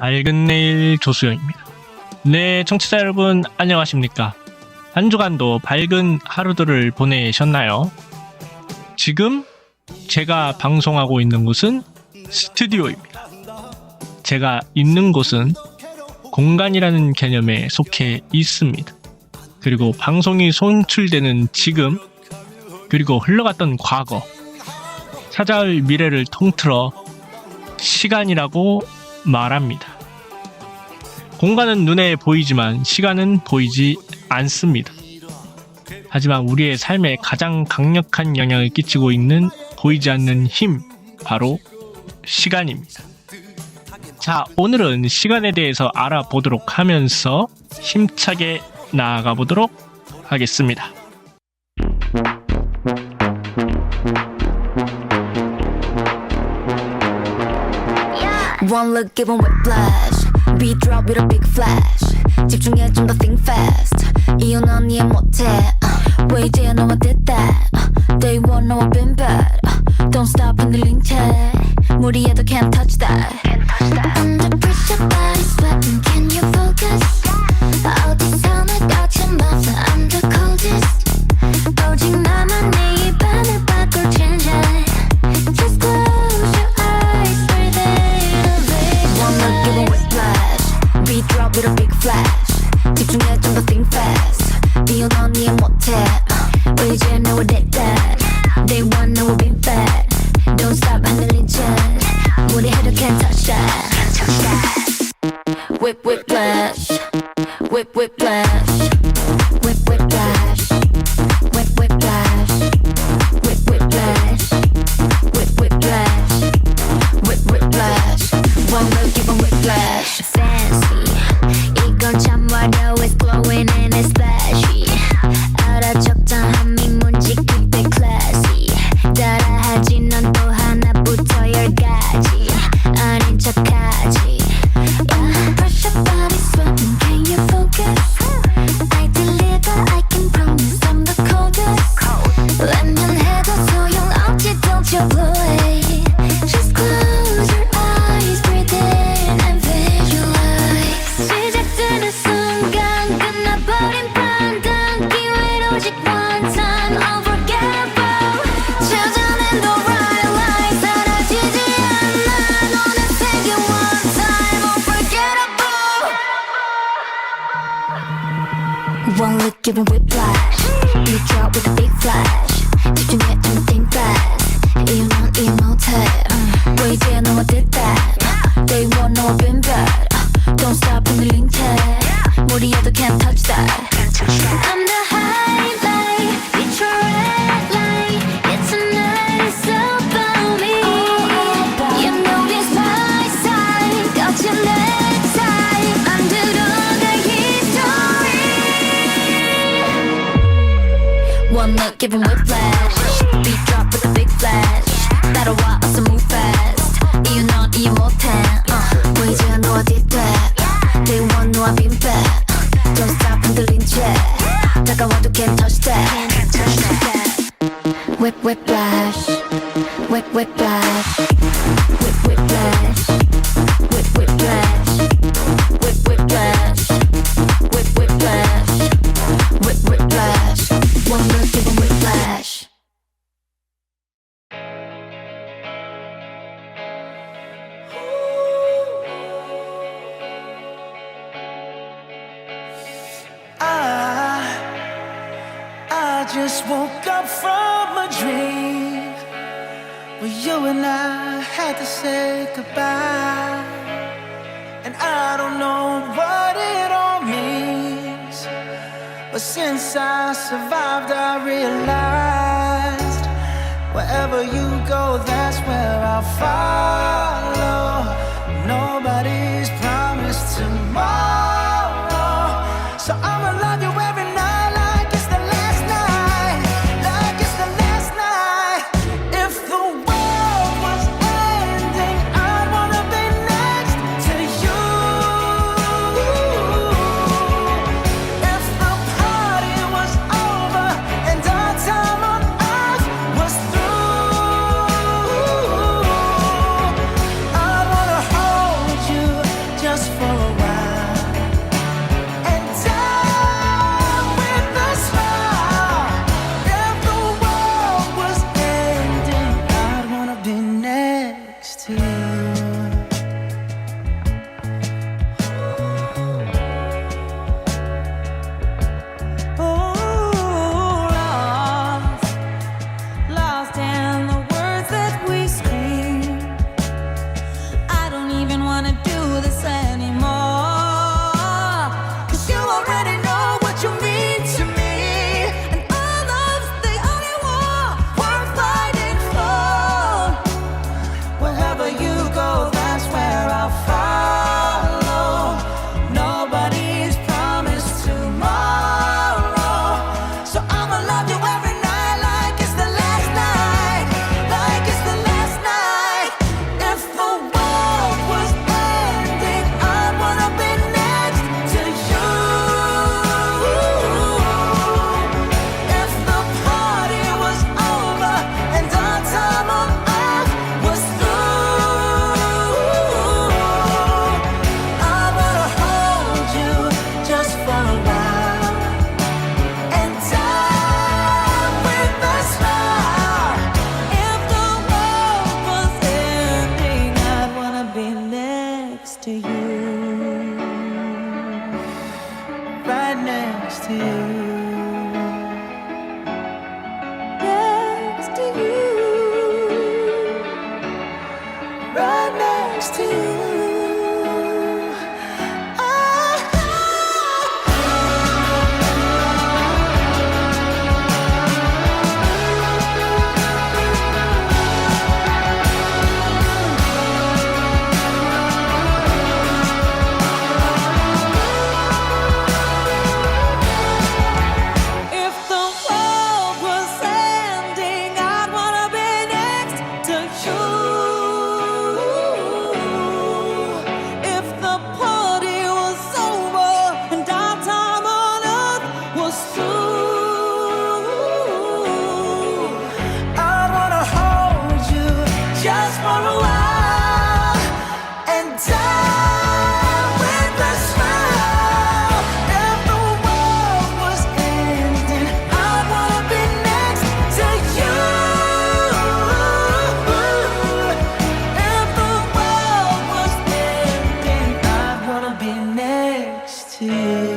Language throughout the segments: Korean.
밝은 내일 조수영입니다. 네, 청취자 여러분 안녕하십니까? 한 주간도 밝은 하루들을 보내셨나요? 지금 제가 방송하고 있는 곳은 스튜디오입니다. 제가 있는 곳은 공간이라는 개념에 속해 있습니다. 그리고 방송이 송출되는 지금, 그리고 흘러갔던 과거, 찾아올 미래를 통틀어 시간이라고 말합니다. 공간은 눈에 보이지만 시간은 보이지 않습니다. 하지만 우리의 삶에 가장 강력한 영향을 끼치고 있는 보이지 않는 힘, 바로 시간입니다. 자, 오늘은 시간에 대해서 알아보도록 하면서 힘차게 나아가 보도록 하겠습니다. One look given whiplash Beat drop with a big flash 집중해 좀 더 think fast 이유는 넌 이해 못해 왜 이제야 너와 did that Day one 너와 been bad Don't stop 흔들린 채 무리해도 can't touch that Under pressure body sweating Can you focus 어디서 날 거쳐봐서 I'm the coldest 오직 나만 네 입안을 바꿀 change Just close your eyes breathe in One look give a whiplash Beat drop with a big flash 집중해 좀 더 think fast 이유 넌 이해 못해 왜 이제 너와 did that Day one 너와 been bad Don't stop 흔들린 채 무리해도 can't touch that Whip whiplash Whip whiplash Whip whiplash Whip whiplash Whip whiplash Whip whiplash Whip whiplash One look give a whiplash Fancy 이건 참 화려해 It's glowing and it's flashy 알아 적당함이 뭔지 keep it classy 따라하지 넌 또 하나부터 열까지 아닌 척하지 yeah. Pressure body sweating Can you focus? I deliver I can promise I'm the coldest 웬만해도 소용없지 Don't you blow it Just close your eyes Breathe in and visualize 시작되는 순간 끝나버린 판단 기회는 오직 one time Unforgettable 찾아낸 the right line 사라지지 않아 너는 세계 one time Unforgettable One look giving whiplash You drop with a big flash 집중해 좀 think fast 이유 넌 이해 못해 왜 이제 너와 did that Day one 너와 been bad Don't stop 흔들린 채 무리해도 can't touch that I'm the highlight It's your red light Yeah tonight is about me You know this my side 거친 내 type 만들어갈 history One look giving whiplash Beat drop with a big flash 따라와 어서 move fast 이유 넌 이해 못해 왜 이제 너와 did that Day one 너와 been bad Don't stop 흔들린 채 다가와도 can't touch that Whip whiplash Whip whiplash Whip whiplash Whip whiplash Whip whiplash Whip whiplash Whip whiplash One look give a whiplash I just woke up from a dream where you and I had to say goodbye. And I don't know what it all means, but since I survived I realized wherever you go, that's where I'll follow. Nobody's promised tomorrow, so I'ma love you every night like it's the last night, like it's the last night. If the world was ending, I'd wanna be next to you. If the party was over and our time on earth was through, next to you. Oh, lost in the words that we scream. I don't even wanna do this anymore. 'Cause you already know what you mean to me. And all love's the only war we're fighting for. Wherever you go, that's where I'll follow. Nobody's promised tomorrow. So I'ma love you every night like it's the last night. Like it's the last night. If the world was ending, I'd wanna be next to you. If the party was over and our time on earth was through, I wanna hold you just for a while and die with a smile. If the world was ending, I'd wanna be next to you, right next to you, next to you, right next to you. If the world was ending, I'd wanna be next to you. If the party was over and our time on earth was through, I'd wanna hold you just for a while and die with a smile. If the world was ending, I'd wanna be next to you. If the world was ending, I'd wanna be next to you.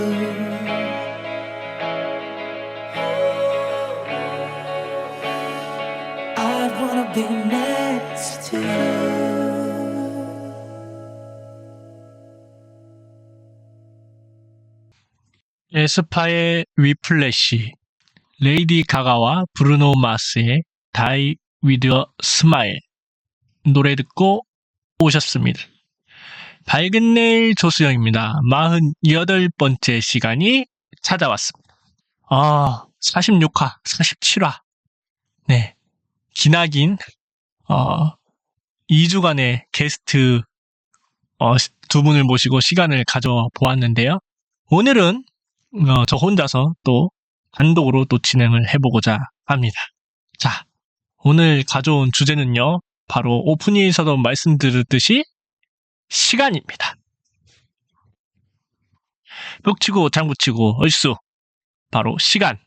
I'd wanna be next to you. 에스파의 위플래시, 레이디 가가와 브루노 마스의 Die with a Smile 노래 듣고 오셨습니다. 밝은 내일 조수영입니다. 48번째 시간이 찾아왔습니다. 46화, 47화. 네. 기나긴 2주간의 게스트 두 분을 모시고 시간을 가져보았는데요. 오늘은 저 혼자서 또 단독으로 또 진행을 해보고자 합니다. 자, 오늘 가져온 주제는요, 바로 오프닝에서도 말씀드렸듯이 시간입니다. 벽치고 장구치고 얼쑤, 바로 시간.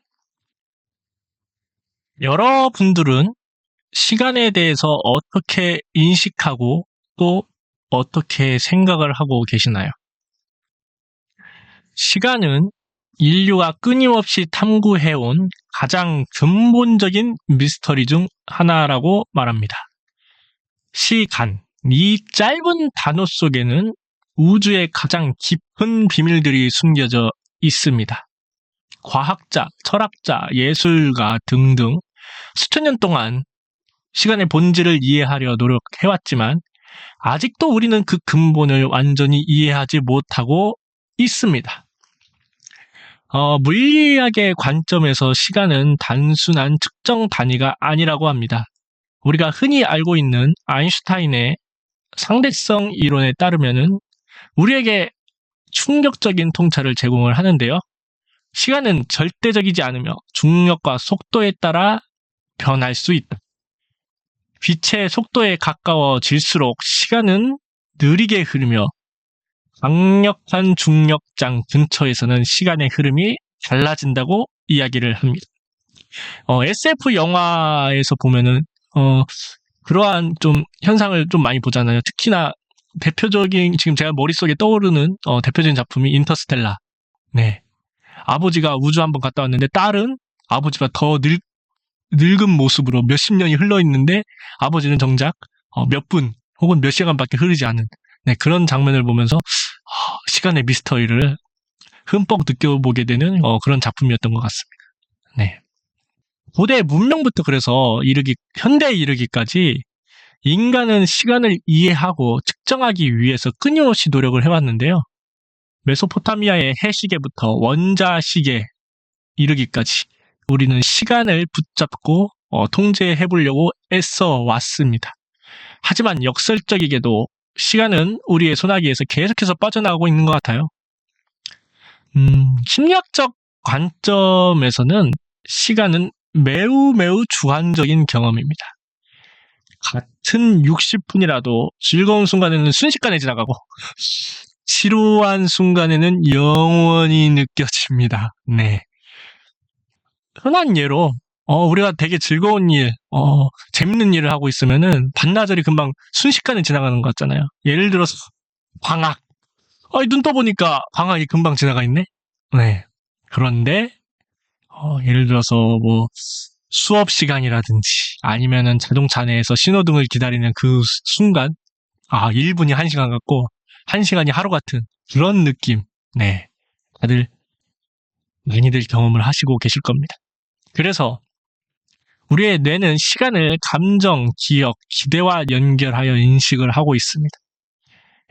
여러분들은 시간에 대해서 어떻게 인식하고 또 어떻게 생각을 하고 계시나요? 시간은 인류가 끊임없이 탐구해온 가장 근본적인 미스터리 중 하나라고 말합니다. 시간, 이 짧은 단어 속에는 우주의 가장 깊은 비밀들이 숨겨져 있습니다. 과학자, 철학자, 예술가 등등 수천 년 동안 시간의 본질을 이해하려 노력해왔지만 아직도 우리는 그 근본을 완전히 이해하지 못하고 있습니다. 물리학의 관점에서 시간은 단순한 측정 단위가 아니라고 합니다. 우리가 흔히 알고 있는 아인슈타인의 상대성 이론에 따르면은 우리에게 충격적인 통찰을 제공을 하는데요. 시간은 절대적이지 않으며 중력과 속도에 따라 변할 수 있다. 빛의 속도에 가까워질수록 시간은 느리게 흐르며 강력한 중력장 근처에서는 시간의 흐름이 달라진다고 이야기를 합니다. SF 영화에서 보면은 그러한 좀 현상을 좀 많이 보잖아요. 특히나 대표적인 지금 제가 머릿속에 떠오르는 대표적인 작품이 인터스텔라. 네. 아버지가 우주 한번 갔다 왔는데 딸은 아버지가 더 늙은 모습으로 몇십 년이 흘러 있는데 아버지는 정작 몇 분 혹은 몇 시간밖에 흐르지 않은 그런 장면을 보면서 시간의 미스터리를 흠뻑 느껴보게 되는 그런 작품이었던 것 같습니다. 네. 고대 문명부터 그래서 현대에 이르기까지 인간은 시간을 이해하고 측정하기 위해서 끊임없이 노력을 해왔는데요. 메소포타미아의 해시계부터 원자시계 이르기까지 우리는 시간을 붙잡고 통제해보려고 애써 왔습니다. 하지만 역설적이게도 시간은 우리의 소나기에서 계속해서 빠져나가고 있는 것 같아요. 심리학적 관점에서는 시간은 매우 주관적인 경험입니다. 같은 60분이라도 즐거운 순간에는 순식간에 지나가고 지루한 순간에는 영원히 느껴집니다. 네. 흔한 예로 우리가 되게 즐거운 일, 재밌는 일을 하고 있으면은 반나절이 금방 순식간에 지나가는 것 같잖아요. 예를 들어서 방학. 눈 떠보니까 방학이 금방 지나가 있네? 네. 그런데 예를 들어서 뭐 수업 시간이라든지 아니면은 자동차 내에서 신호등을 기다리는 그 순간 1분이 1시간 같고 1시간이 하루 같은 그런 느낌. 네. 다들 많이들 경험을 하시고 계실 겁니다. 그래서 우리의 뇌는 시간을 감정, 기억, 기대와 연결하여 인식을 하고 있습니다.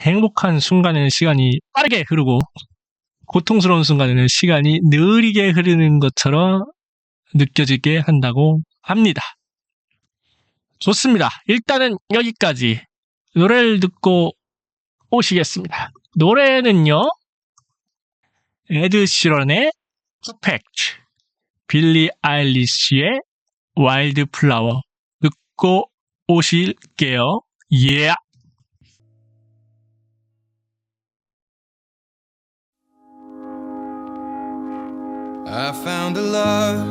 행복한 순간에는 시간이 빠르게 흐르고 고통스러운 순간에는 시간이 느리게 흐르는 것처럼 느껴지게 한다고 합니다. 좋습니다. 일단은 여기까지 노래를 듣고 오시겠습니다. 노래는요. 에드 시런의 퍼펙트, 빌리 아일리시의 와일드 플라워 듣고 오실게요. 예. I found a love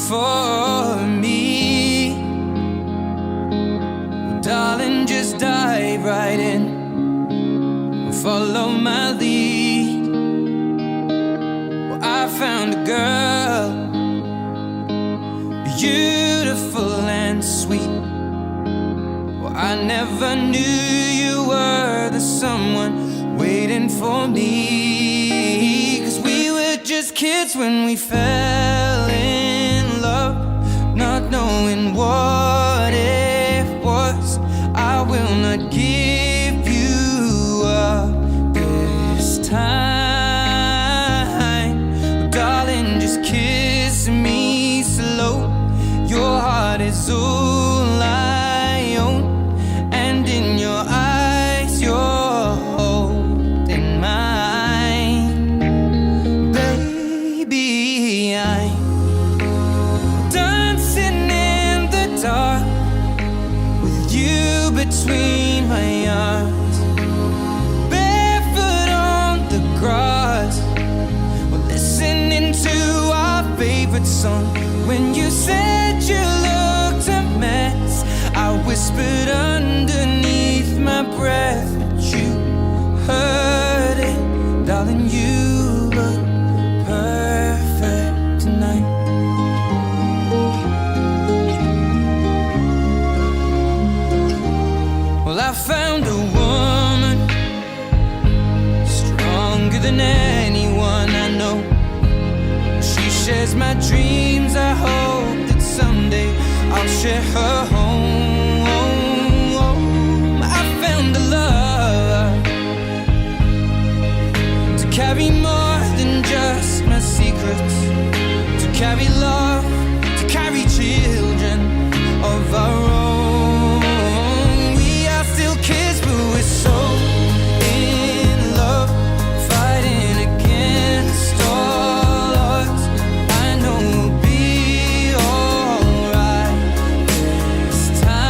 for me. Well, darling, just dive right in. Follow my lead. Well, I found a girl, beautiful and sweet. Well, I never knew you were the someone waiting for me. Just kids when we fell in love, not knowing what it was. I will not give you up this time. Darling, just kiss me slow. Your heart is all I own, and in your eyes you're holding mine. Between my arms, barefoot on the grass, we're listening to our favorite song. When you said you looked a mess, I whispered underneath my breath, but you heard it, darling. You look perfect tonight. I found a woman stronger than anyone I know. She shares my dreams. I hope that someday I'll share her home. I found a love to carry more than just my secrets, to carry love, to carry children of our own. Kids, but we're so in love, fighting against all odds. I know we'll be alright this time.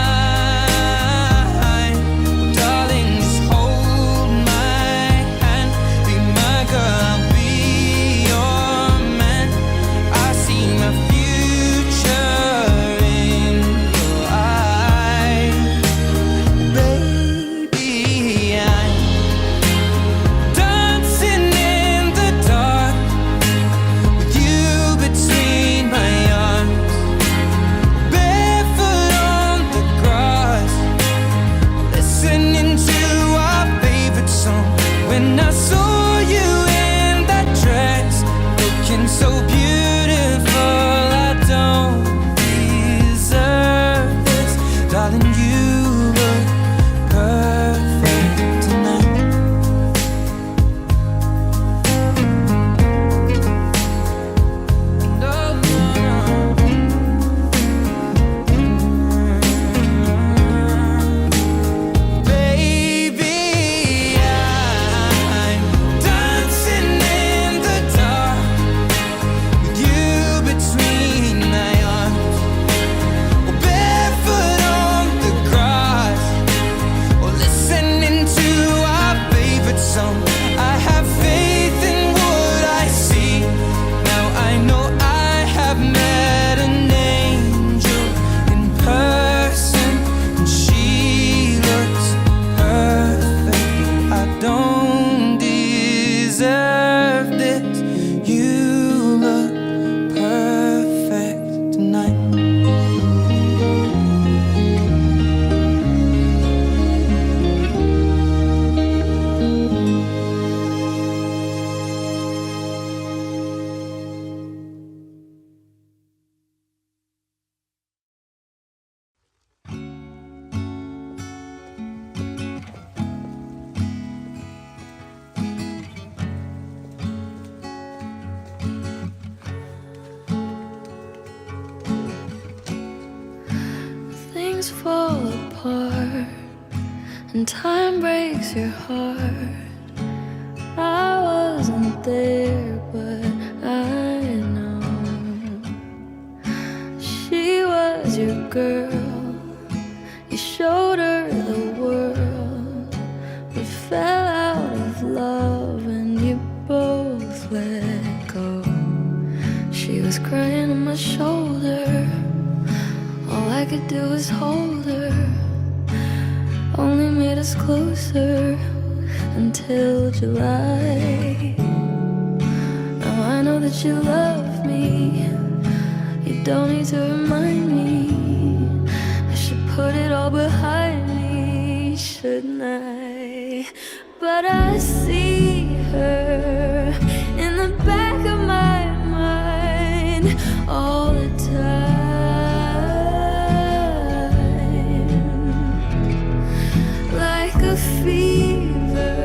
when I saw you in that dress, looking so beautiful. I don't deserve this, darling. You look perfect tonight. Baby, I'm dancing in the dark with you between my arms, or barefoot on the grass, or listening to our favorite song. I have faith in what I see. Now I know I have met an angel in person, and she looks perfect. I don't deserve this. You look perfect tonight. Things fall apart and time breaks your heart. I wasn't there, but I know she was your girl. You showed her the world, but fell out of love and you both let go. She was crying on my shoulder. All I could do was hold her, only made us closer until July. Now I know that you love me, you don't need to remind me. I should put it all behind me, shouldn't I? But I see her in the back of my mind all the time. Like a fever,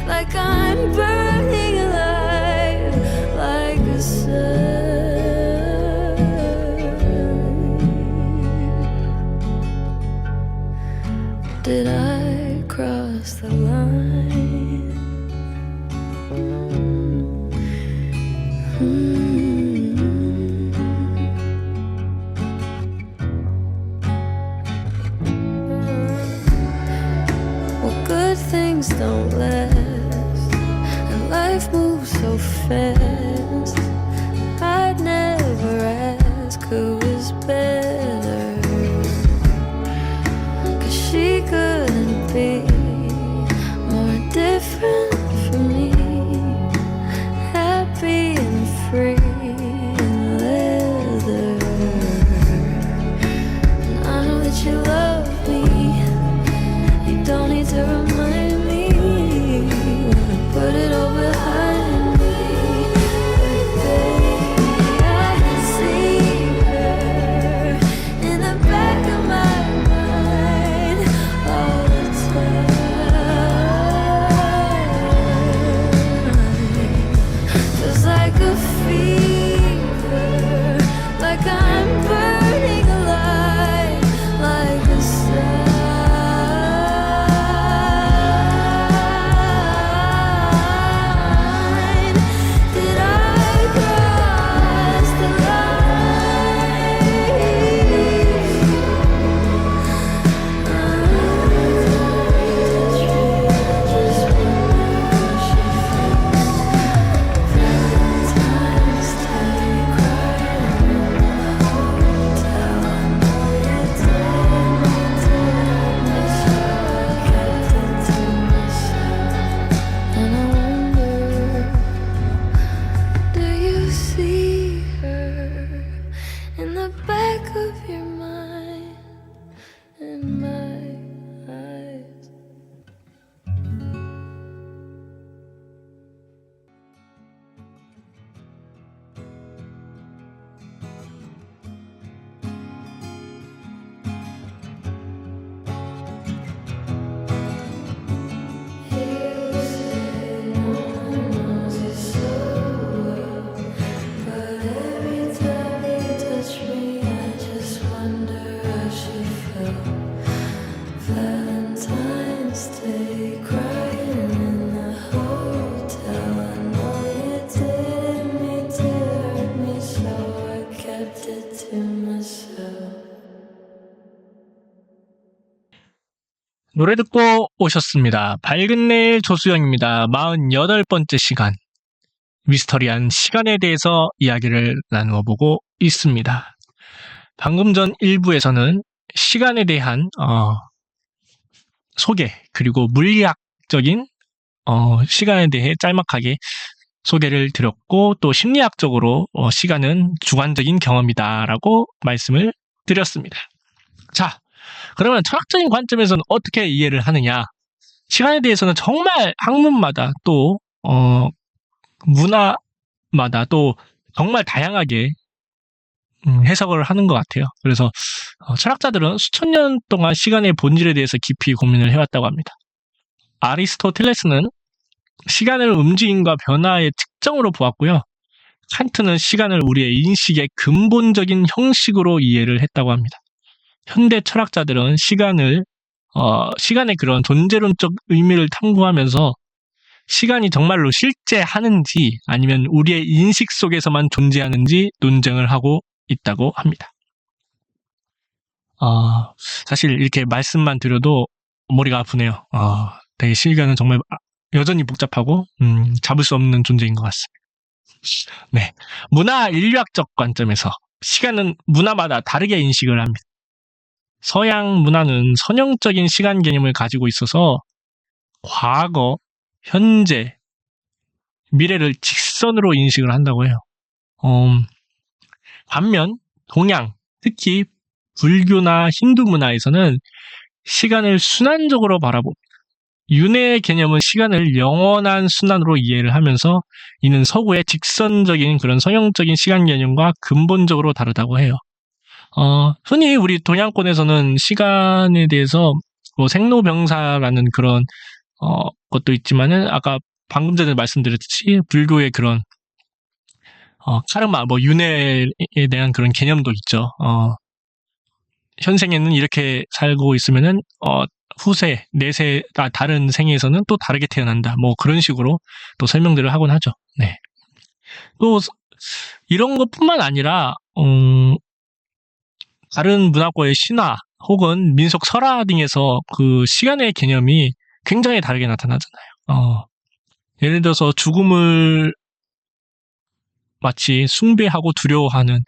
like I'm burning alive, like a sun. Did I cross the line? Well, good things don't last, and life moves so fast. I'd never ask who was better, 'cause she couldn't be more different from me. Happy and free in leather. And I know that you love me, you don't need to remind me. Wanna put it all behind me, 노래 듣고 오셨습니다. 밝은 내일 조수영입니다. 48번째 시간. 미스터리한 시간에 대해서 이야기를 나누어 보고 있습니다. 방금 전 1부에서는 시간에 대한 소개, 그리고 물리학적인 시간에 대해 짤막하게 소개를 드렸고, 또 심리학적으로 시간은 주관적인 경험이다라고 말씀을 드렸습니다. 자, 그러면 철학적인 관점에서는 어떻게 이해를 하느냐? 시간에 대해서는 정말 학문마다 또 문화마다 또 정말 다양하게 해석을 하는 것 같아요. 그래서 철학자들은 수천 년 동안 시간의 본질에 대해서 깊이 고민을 해왔다고 합니다. 아리스토텔레스는 시간을 움직임과 변화의 특정으로 보았고요. 칸트는 시간을 우리의 인식의 근본적인 형식으로 이해를 했다고 합니다. 현대 철학자들은 시간의 그런 존재론적 의미를 탐구하면서 시간이 정말로 실제하는지 아니면 우리의 인식 속에서만 존재하는지 논쟁을 하고 있다고 합니다. 사실 이렇게 말씀만 드려도 머리가 아프네요. 되게 시간은 정말 여전히 복잡하고 잡을 수 없는 존재인 것 같습니다. 네, 문화 인류학적 관점에서 시간은 문화마다 다르게 인식을 합니다. 서양 문화는 선형적인 시간 개념을 가지고 있어서 과거, 현재, 미래를 직선으로 인식을 한다고 해요. 반면 동양, 특히 불교나 힌두 문화에서는 시간을 순환적으로 바라봅니다. 윤회의 개념은 시간을 영원한 순환으로 이해를 하면서 이는 서구의 직선적인 그런 서형적인 시간 개념과 근본적으로 다르다고 해요. 흔히 우리 동양권에서는 시간에 대해서 뭐 생로병사라는 그런 것도 있지만은 아까 방금 전에 말씀드렸듯이 불교의 그런 카르마, 뭐 윤회에 대한 그런 개념도 있죠. 현생에는 이렇게 살고 있으면은 후세, 내세, 다른 생에서는 또 다르게 태어난다. 뭐 그런 식으로 또 설명들을 하곤 하죠. 네. 또 이런 것뿐만 아니라 다른 문화권의 신화 혹은 민속 설화 등에서 그 시간의 개념이 굉장히 다르게 나타나잖아요. 예를 들어서 죽음을 마치 숭배하고 두려워하는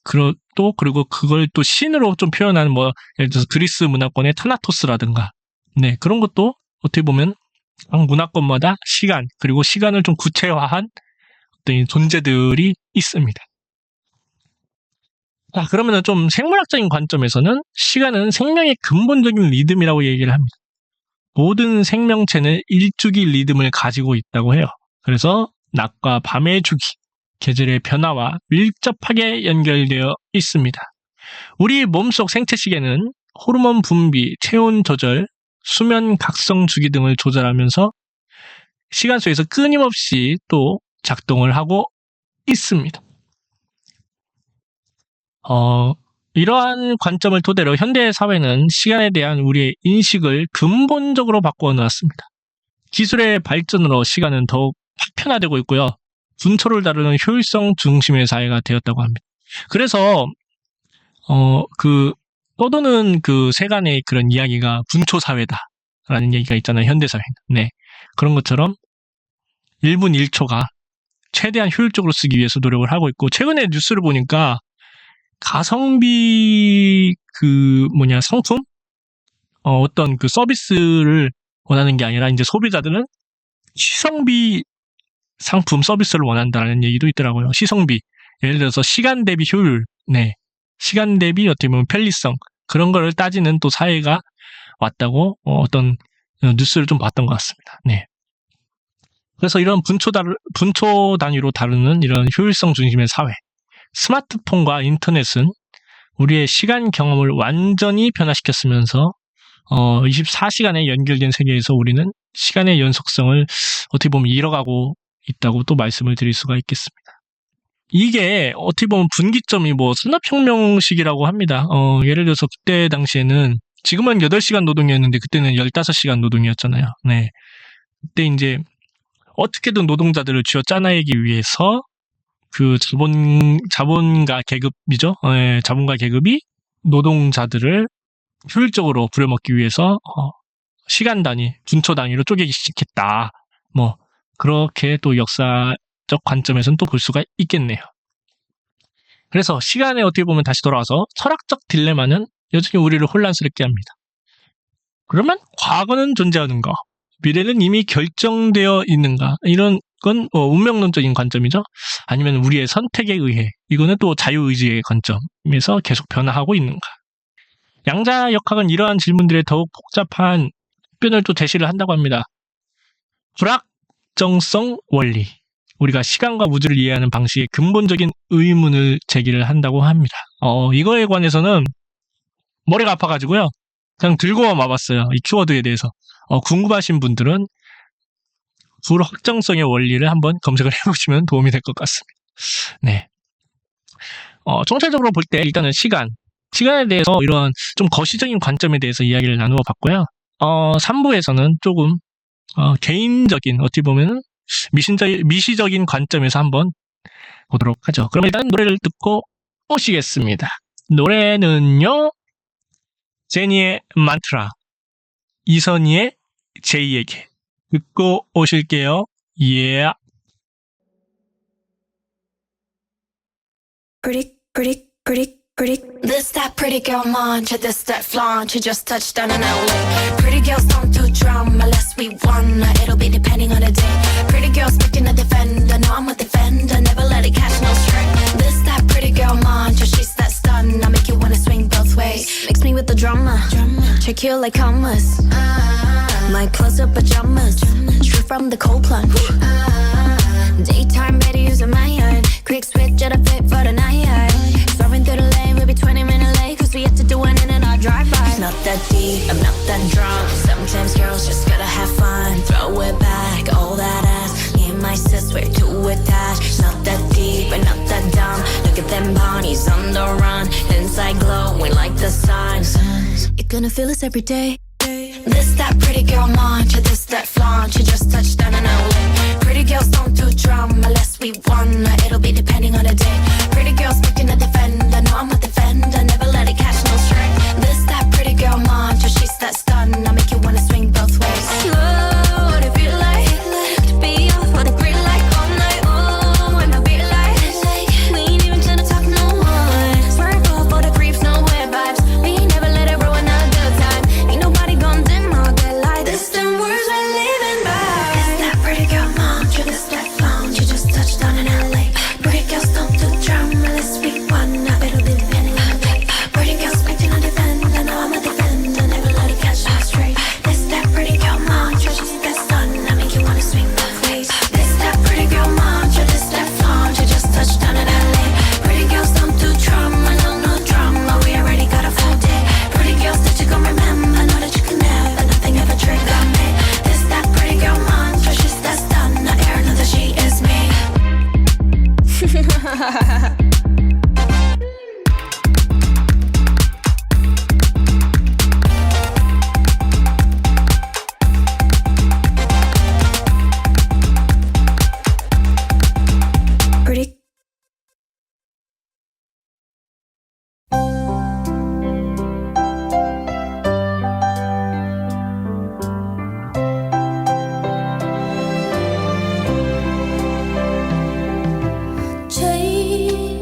그리고 그걸 또 신으로 좀 표현하는 뭐 예를 들어서 그리스 문화권의 타나토스라든가 네, 그런 것도 어떻게 보면 각 문화권마다 시간 그리고 시간을 좀 구체화한 어떤 존재들이 있습니다. 자, 그러면은 좀 생물학적인 관점에서는 시간은 생명의 근본적인 리듬이라고 얘기를 합니다. 모든 생명체는 일주기 리듬을 가지고 있다고 해요. 그래서 낮과 밤의 주기, 계절의 변화와 밀접하게 연결되어 있습니다. 우리 몸속 생체 시계는 호르몬 분비, 체온 조절, 수면 각성 주기 등을 조절하면서 시간 속에서 끊임없이 또 작동을 하고 있습니다. 이러한 관점을 토대로 현대 사회는 시간에 대한 우리의 인식을 근본적으로 바꾸어 놓았습니다. 기술의 발전으로 시간은 더욱 파편화되고 있고요. 분초를 다루는 효율성 중심의 사회가 되었다고 합니다. 그래서 떠도는 그 세간의 그런 이야기가 분초 사회다라는 얘기가 있잖아요. 현대 사회는. 네. 그런 것처럼 1분 1초가 최대한 효율적으로 쓰기 위해서 노력을 하고 있고 최근에 뉴스를 보니까 가성비 상품? 어떤 그 서비스를 원하는 게 아니라 이제 소비자들은 시성비 상품 서비스를 원한다는 얘기도 있더라고요. 시성비. 예를 들어서 시간 대비 효율, 네. 시간 대비 어떻게 보면 편리성 그런 거를 따지는 또 사회가 왔다고 어떤 뉴스를 좀 봤던 것 같습니다. 네. 그래서 이런 분초 단위로 다루는 이런 효율성 중심의 사회. 스마트폰과 인터넷은 우리의 시간 경험을 완전히 변화시켰으면서 24시간에 연결된 세계에서 우리는 시간의 연속성을 어떻게 보면 잃어가고 있다고 또 말씀을 드릴 수가 있겠습니다. 이게 어떻게 보면 분기점이 뭐 산업혁명식이라고 합니다. 예를 들어서 그때 당시에는 지금은 8시간 노동이었는데 그때는 15시간 노동이었잖아요. 네. 그때 이제 어떻게든 노동자들을 쥐어 짜내기 위해서 그 자본가 계급이죠. 네, 자본가 계급이 노동자들을 효율적으로 부려먹기 위해서 시간 단위, 분초 단위로 쪼개기 시작했다. 뭐 그렇게 또 역사적 관점에서는 또 볼 수가 있겠네요. 그래서 시간에 어떻게 보면 다시 돌아와서 철학적 딜레마는 여전히 우리를 혼란스럽게 합니다. 그러면 과거는 존재하는가? 미래는 이미 결정되어 있는가? 이런 건 운명론적인 관점이죠. 아니면 우리의 선택에 의해, 이거는 또 자유의지의 관점에서 계속 변화하고 있는가? 양자역학은 이러한 질문들에 더욱 복잡한 답변을 또 제시를 한다고 합니다. 불확정성 원리. 우리가 시간과 우주를 이해하는 방식에 근본적인 의문을 제기를 한다고 합니다. 이거에 관해서는 머리가 아파가지고요. 그냥 들고만 와봤어요. 이 키워드에 대해서. 궁금하신 분들은 불확정성의 원리를 한번 검색을 해보시면 도움이 될 것 같습니다. 네. 총체적으로 볼 때 일단은 시간에 대해서 이런 좀 거시적인 관점에 대해서 이야기를 나누어 봤고요. 3부에서는 조금 개인적인, 어떻게 보면은 미시적인 관점에서 한번 보도록 하죠. 그럼 일단 노래를 듣고 오시겠습니다. 노래는요, 제니의 만트라, 이선희의 제이에게 듣고 오실게요. 예. Pretty. This that pretty girl mantra, this that flaunt. You just touched down in LA. Pretty girls don't do drama unless we wanna. It'll be depending on the day. Pretty girls picking a defender. No, I'm a defender. Never let it catch no string. This that pretty girl mantra, she's that stun. I make you wanna swing both ways. Mix me with the drama. Check you like commas. My clothes are pajamas. Straight from the cold plunge. Daytime better using my yard. Quick switch at a fit for the night. Swerving through the lane, we'll be 20 minutes late. Cause we have to do an in and out drive-by. It's not that deep, I'm not that drunk. Sometimes girls just gotta have fun. Throw it back, all that ass. Me and my sis, we're too attached. It's not that deep, but not that dumb. Look at them ponies on the run. Inside glowing like the sun. You're gonna feel this every day. This that pretty girl mantra, this that flaunt. You just touched down in LA. Pretty girls don't do drama unless we wanna. It'll be depending on the day. Pretty girls picking a defender. No, I'm a defender. Never let it catch no string. This that pretty girl mantra, she's that stun. I make you wanna swing both ways. Slow, what it feel like to be off on the grid like all night. Oh, and I feel like we ain't even trying to talk no one. Swerve off all the creeps, no weird vibes. We never let it ruin our good time. Ain't nobody gonna dim our good light. This them words we're living by. It's that pretty girl mantra, this that flaunt. You just touched down in LA. Pretty girls don't do drama unless we wanna. It'll be depending on the day. Pretty girls picking a defender. No, I'm a defender. Never let it catch us straight. This that pretty girl mantra, just that stun. I make you wanna swing both ways. This that pretty girl mantra, this that flaunt. You just touched down in LA. Pretty girls don't do drama, no drama. We already got a full day. Pretty girls that you gon' remember. Know that you can never, nothing ever trigger me. This that pretty girl mantra, she's that stun. I air know that she is me. Pretty. 제일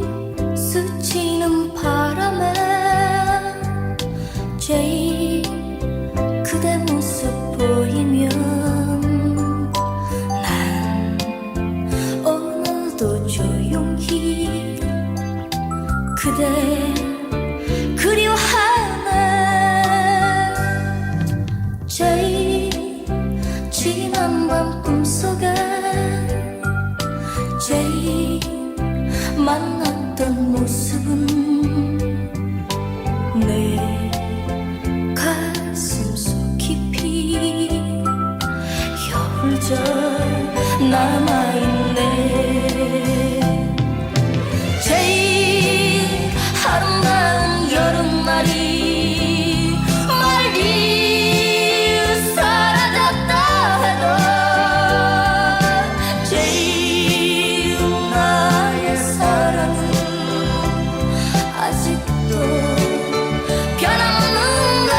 스치는 바람에 제일 그대 모습 보이면 난 오늘도 조용히 그대 그리워하네. 제일 지난 밤 꿈속에 제일 만났던 모습은 내 가슴 속 깊이 겨울절 남아있네. 제일 아름다운 여름날이 멀리 사라졌다 해도 제일 나의 사랑은 아직도 변함없는데.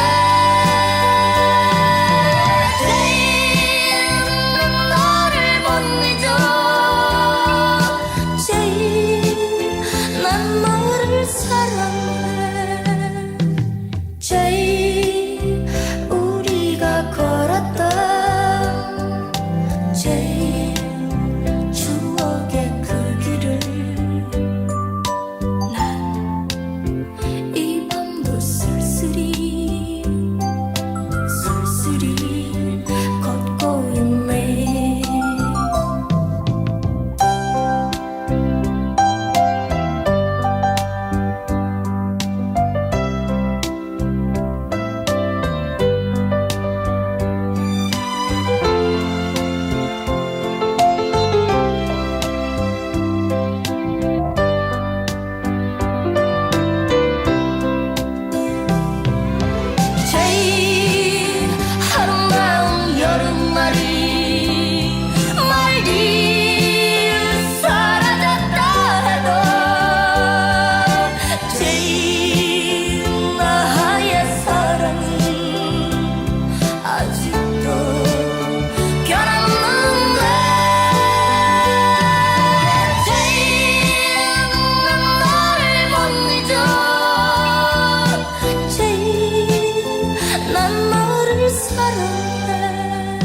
걸음에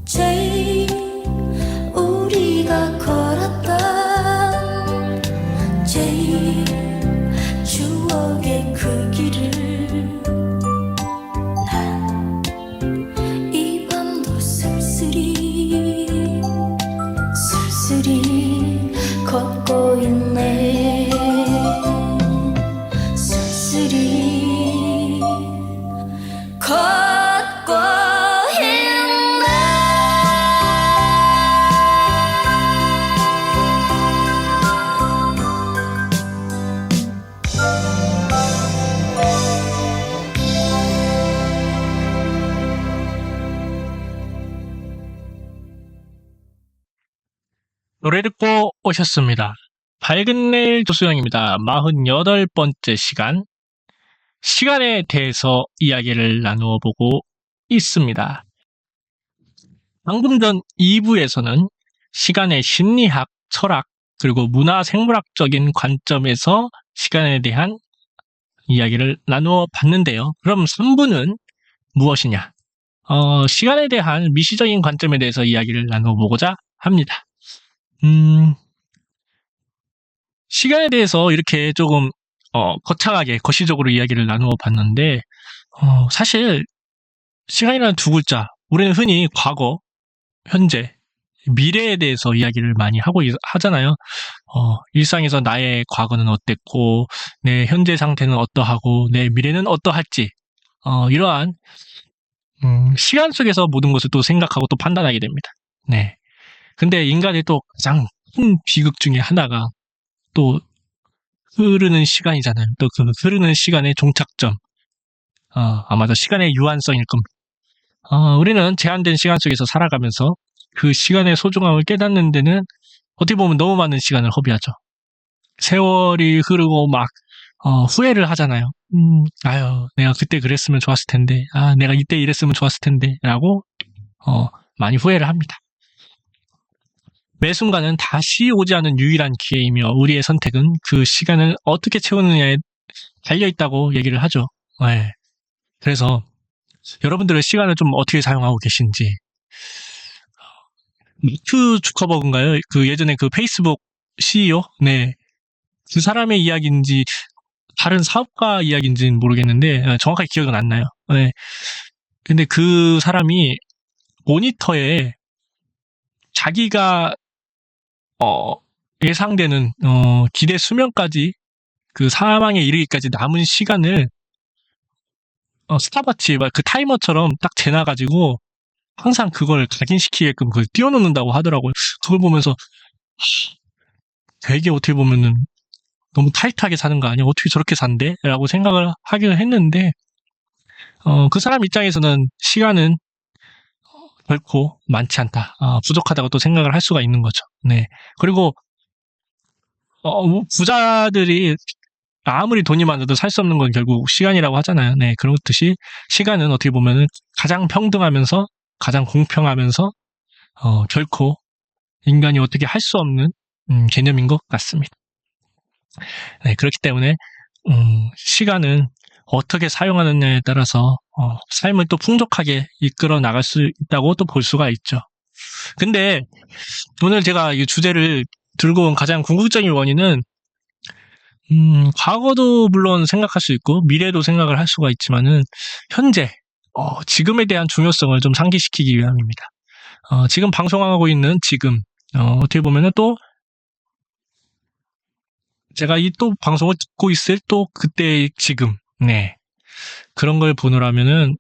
제일 우리가 걸었던 제일 추억의 그 길을 난 이 밤도 쓸쓸히 걷고 있네. 쓸쓸히 걷고 있네. 노래 듣고 오셨습니다. 밝은 내일 조수영입니다. 48번째 시간. 시간에 대해서 이야기를 나누어 보고 있습니다. 방금 전 2부에서는 시간의 심리학, 철학, 그리고 문화 생물학적인 관점에서 시간에 대한 이야기를 나누어 봤는데요. 그럼 3부는 무엇이냐? 시간에 대한 미시적인 관점에 대해서 이야기를 나누어 보고자 합니다. 시간에 대해서 이렇게 조금 거창하게 거시적으로 이야기를 나누어 봤는데 사실 시간이라는 두 글자, 우리는 흔히 과거, 현재, 미래에 대해서 이야기를 많이 하잖아요. 일상에서 나의 과거는 어땠고 내 현재 상태는 어떠하고 내 미래는 어떠할지 이러한 시간 속에서 모든 것을 또 생각하고 또 판단하게 됩니다. 네. 근데 인간의 또 가장 큰 비극 중에 하나가 또 흐르는 시간이잖아요. 또 그 흐르는 시간의 종착점. 아마도 시간의 유한성일 겁니다. 우리는 제한된 시간 속에서 살아가면서 그 시간의 소중함을 깨닫는 데는 어떻게 보면 너무 많은 시간을 허비하죠. 세월이 흐르고 막 후회를 하잖아요. 아유, 내가 그때 그랬으면 좋았을 텐데, 내가 이때 이랬으면 좋았을 텐데, 라고 많이 후회를 합니다. 매 순간은 다시 오지 않은 유일한 기회이며 우리의 선택은 그 시간을 어떻게 채우느냐에 달려있다고 얘기를 하죠. 네. 그래서 여러분들의 시간을 좀 어떻게 사용하고 계신지. 마크 주커버그인가요? 그 예전에 그 페이스북 CEO? 네. 그 사람의 이야기인지 다른 사업가 이야기인지는 모르겠는데 정확하게 기억은 안 나요. 네. 근데 그 사람이 모니터에 자기가 예상되는 기대 수명까지 그 사망에 이르기까지 남은 시간을 스탑워치 그 타이머처럼 딱 재놔가지고 항상 그걸 각인시키게끔 그걸 띄워놓는다고 하더라고요. 그걸 보면서 되게 어떻게 보면은 너무 타이트하게 사는 거 아니야? 어떻게 저렇게 산대? 라고 생각을 하기는 했는데 그 사람 입장에서는 시간은 결코 많지 않다. 부족하다고 또 생각을 할 수가 있는 거죠. 네. 그리고 부자들이 아무리 돈이 많아도 살 수 없는 건 결국 시간이라고 하잖아요. 네. 그렇듯이 시간은 어떻게 보면은 가장 평등하면서 가장 공평하면서 결코 인간이 어떻게 할 수 없는 개념인 것 같습니다. 네. 그렇기 때문에 시간은 어떻게 사용하느냐에 따라서 삶을 또 풍족하게 이끌어 나갈 수 있다고 또 볼 수가 있죠. 근데 오늘 제가 이 주제를 들고 온 가장 궁극적인 원인은 과거도 물론 생각할 수 있고 미래도 생각을 할 수가 있지만은 현재 지금에 대한 중요성을 좀 상기시키기 위함입니다. 지금 방송하고 있는 지금 어떻게 보면은 또 제가 이 또 방송을 듣고 있을 또 그때의 지금 네. 그런 걸 보느라면은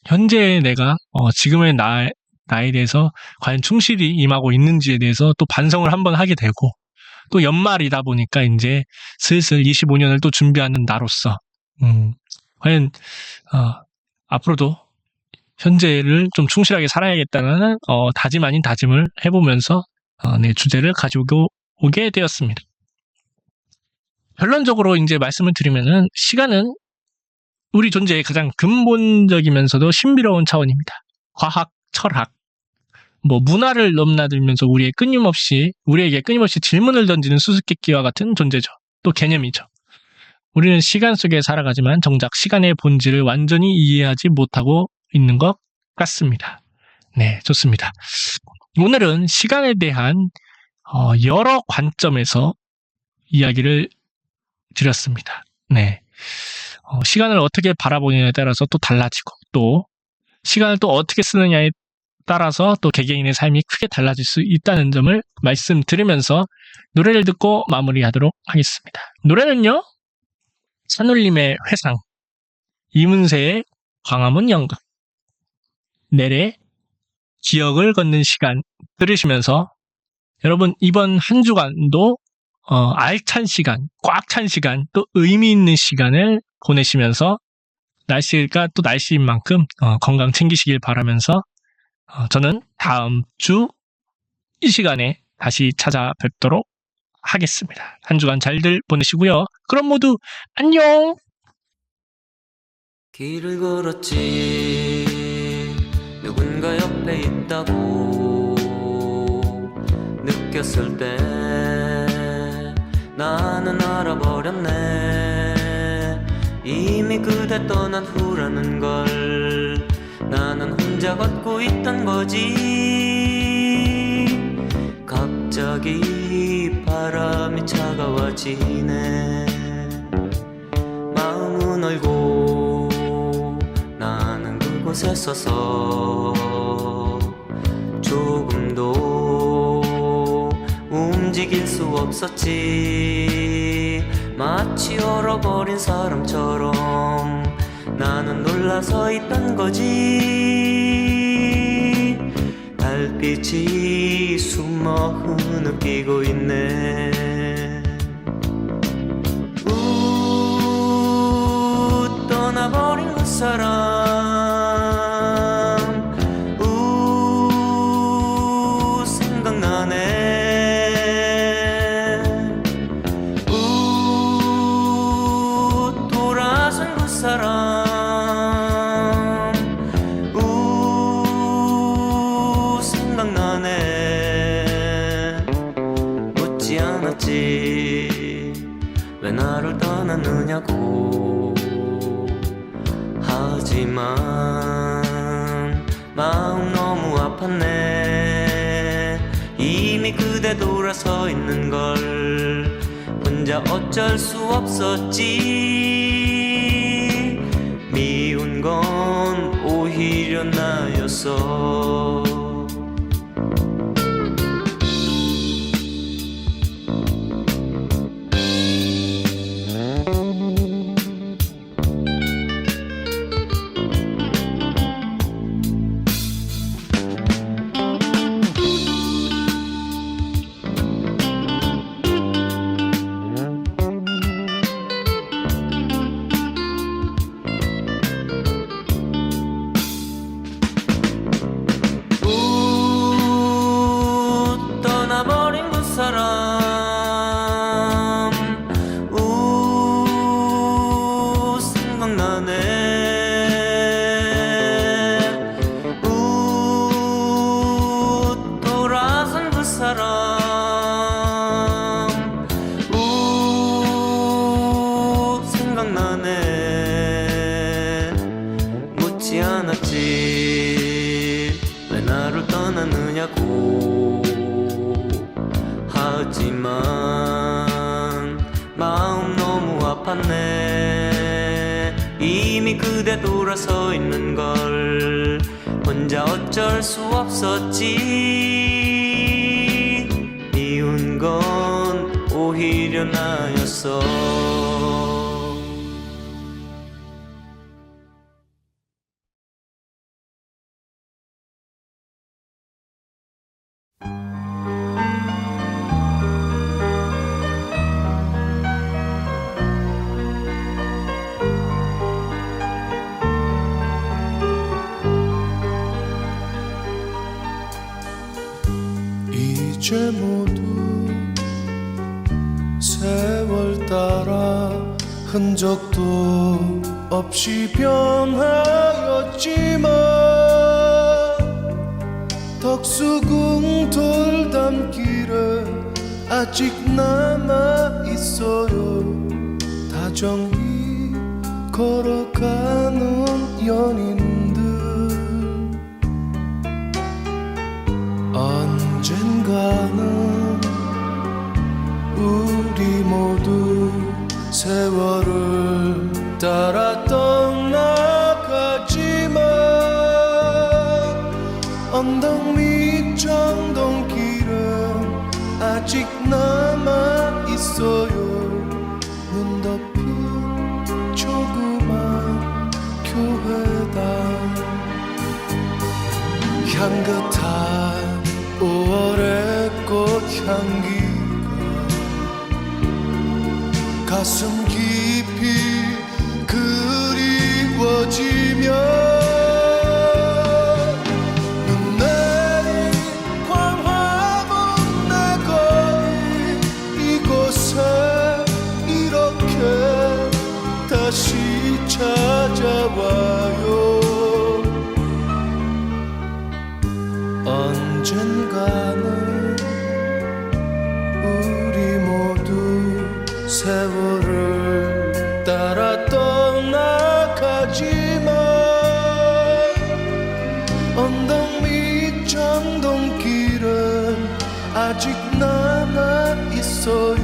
현재 내가 지금의 나에 대해서 과연 충실히 임하고 있는지에 대해서 또 반성을 한번 하게 되고 또 연말이다 보니까 이제 슬슬 25년을 또 준비하는 나로서 과연 앞으로도 현재를 좀 충실하게 살아야겠다는 다짐 아닌 다짐을 해보면서 네, 주제를 가지고 오게 되었습니다. 결론적으로 이제 말씀을 드리면은 시간은 우리 존재의 가장 근본적이면서도 신비로운 차원입니다. 과학, 철학, 문화를 넘나들면서 우리에게 끊임없이 질문을 던지는 수수께끼와 같은 존재죠. 또 개념이죠. 우리는 시간 속에 살아가지만 정작 시간의 본질을 완전히 이해하지 못하고 있는 것 같습니다. 네, 좋습니다. 오늘은 시간에 대한 여러 관점에서 이야기를 드렸습니다. 네. 시간을 어떻게 바라보느냐에 따라서 또 달라지고, 또 시간을 또 어떻게 쓰느냐에 따라서 또 개개인의 삶이 크게 달라질 수 있다는 점을 말씀드리면서 노래를 듣고 마무리하도록 하겠습니다. 노래는요, 산울림의 회상, 이문세의 광화문 연극, 넬의 기억을 걷는 시간 들으시면서 여러분 이번 한 주간도 알찬 시간, 꽉 찬 시간, 또 의미 있는 시간을 보내시면서 날씨가 또 날씨인 만큼 건강 챙기시길 바라면서 저는 다음 주 이 시간에 다시 찾아뵙도록 하겠습니다. 한 주간 잘들 보내시고요. 그럼 모두 안녕! 길을 걸었지 누군가 옆에 있다고 느꼈을 때 나는 알아버렸네. 이미 그대 떠난 후라는 걸 나는 혼자 걷고 있던 거지. 갑자기 바람이 차가워지네. 마음은 얼고 나는 그곳에 서서 조금도 움직일 수 없었지. 마치 얼어버린 사람처럼 나는 놀라서 있던 거지. 달빛이 숨어 흐느끼고 있네. 떠나버린 그 사람 생각나네. 돌아선 그 사람 생각나네. 묻지 않았지 왜 나를 떠났느냐고. 하지만 마음 너무 아팠네. 이미 그대 돌아서 있는 걸 혼자 어쩔 수 없었지. 미운 건 오히려 나였어. 떠나버린 그 사람 생각나네. 돌아선 그 사람 생각나네. 묻지 않았지 왜 나를 떠났느냐고. 하지만 마음 너무 아팠네. 이미 그대 돌아서 있는 걸 혼자 어쩔 수 없었지. 미운 건 오히려 나였어. 이제 모두 세월 따라 흔적도 없이 변하였지만 덕수궁 돌담길에 아직 남아있어요. 다정히 걸어가는 연인들. 언덕 밑 정동길은 아직 남아 있어요. 눈 덮인 조그만 교회당, 향긋한 5월의 꽃향기가 가슴 깊이 그리워지며 눈 내린 광화문 내 거리 이곳에 이렇게 다시 찾아와요. 언젠가는 우리 모두 세월을 따라 떠나가지만 언덕 밑 정동길은 아직 남아 있어요.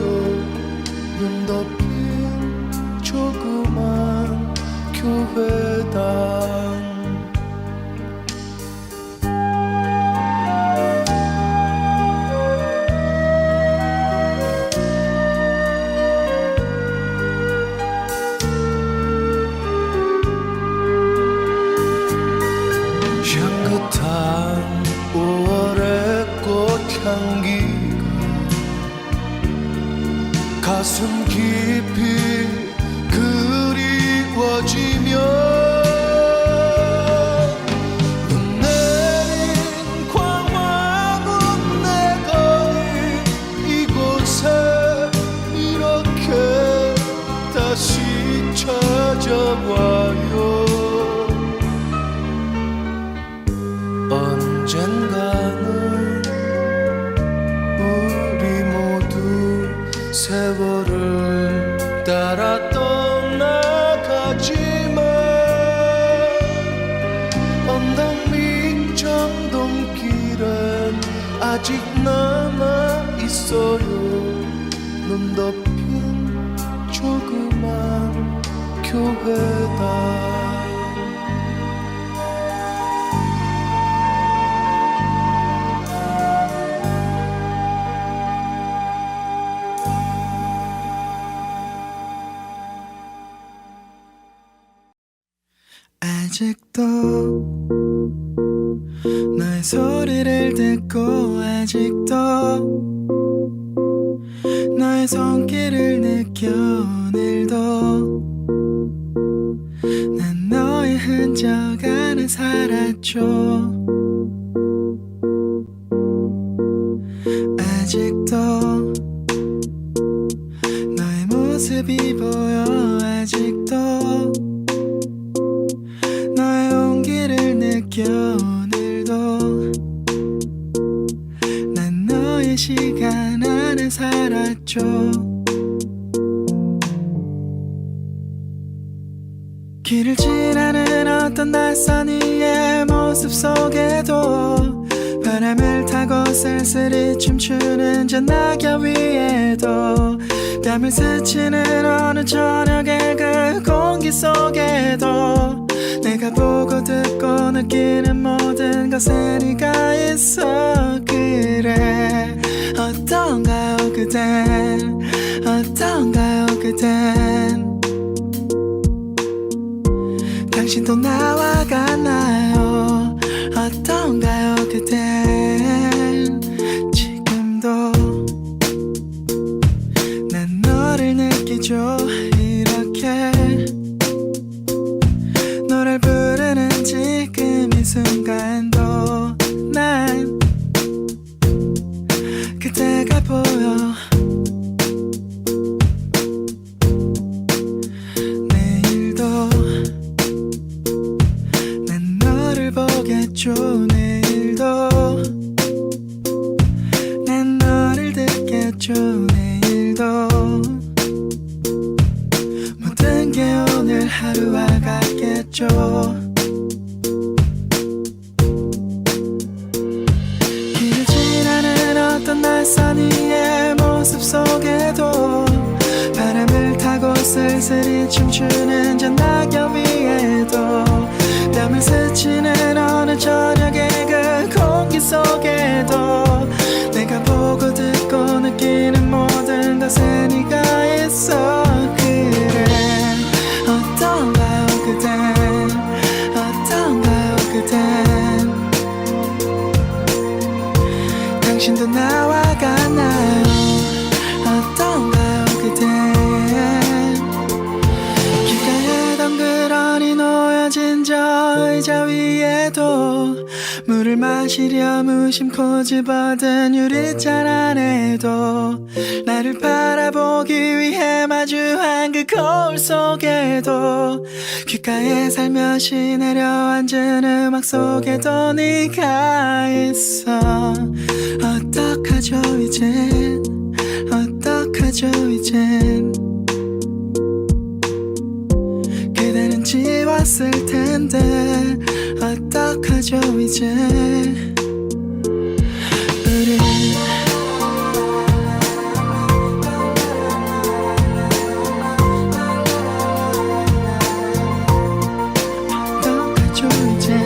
눈 덮인 조그만 교회당. 향긋한 5월의 꽃향기가 가슴 깊이 그리워지며 눈 내린 광화문 내 거리 이곳에 이렇게 다시 찾아와요. 언젠가는 우리 모두 세월을 따라 떠나가지만 언덕 밑 정동길은 아직 남아 있어요. 눈 덮인 조그만 교회당. 아직도 너의 소리를 듣고 아직도 너의 손길을 느껴 오늘도 난 너의 흔적 안에 살았죠. 아직도 너의 모습이 보여. 아직도 너의 온기를 느껴 오늘도 난 너의 시간 안에 살았죠. 길을 지나는 어떤 낯선 이의 모습 속에도 바람을 타고 쓸쓸히 춤추는 저 낙엽 위에도 뺨을 스치는 어느 저녁의 그 공기 속에도 내가 보고 듣고 느끼는 모든 것에 네가 있어. 그래 어떤가요 그댄, 어떤가요 그댄. 당신도 나와 같나요? 어떤가요 그댄. 지금도 난 너를 느끼죠. 이렇게 너를 부르는 지금 이 순간도 난 그대가 보여. 내일도 난 너를 보겠죠. 내일도 난 너를 듣겠죠. 내일도 모든 게 오늘 하루와 같겠죠. 길을 지나는 어떤 낯선 이의 모습 속에도 바람을 타고 쓸쓸히 춤추는 저 낙엽 위에도 뺨을 스치는 어느 저녁의 그 곳에 네가 있어 그래 어떤가요 그댄 어떤가요 그댄 당신도 나와 같나요 어떤가요 그댄 길가에 덩그러니 놓여진 저 의자 위에도 물을 마시려 무심코 집어든 유리잔 안에도 나를 바라보기 위해 마주한 그 거울 속에도 귓가에 살며시 내려앉은 음악 속에도 네가 있어 어떡하죠 이젠 어떡하죠 이젠 그대는 지웠을 텐데 어떡하죠 이제 우리 어떡하죠 이제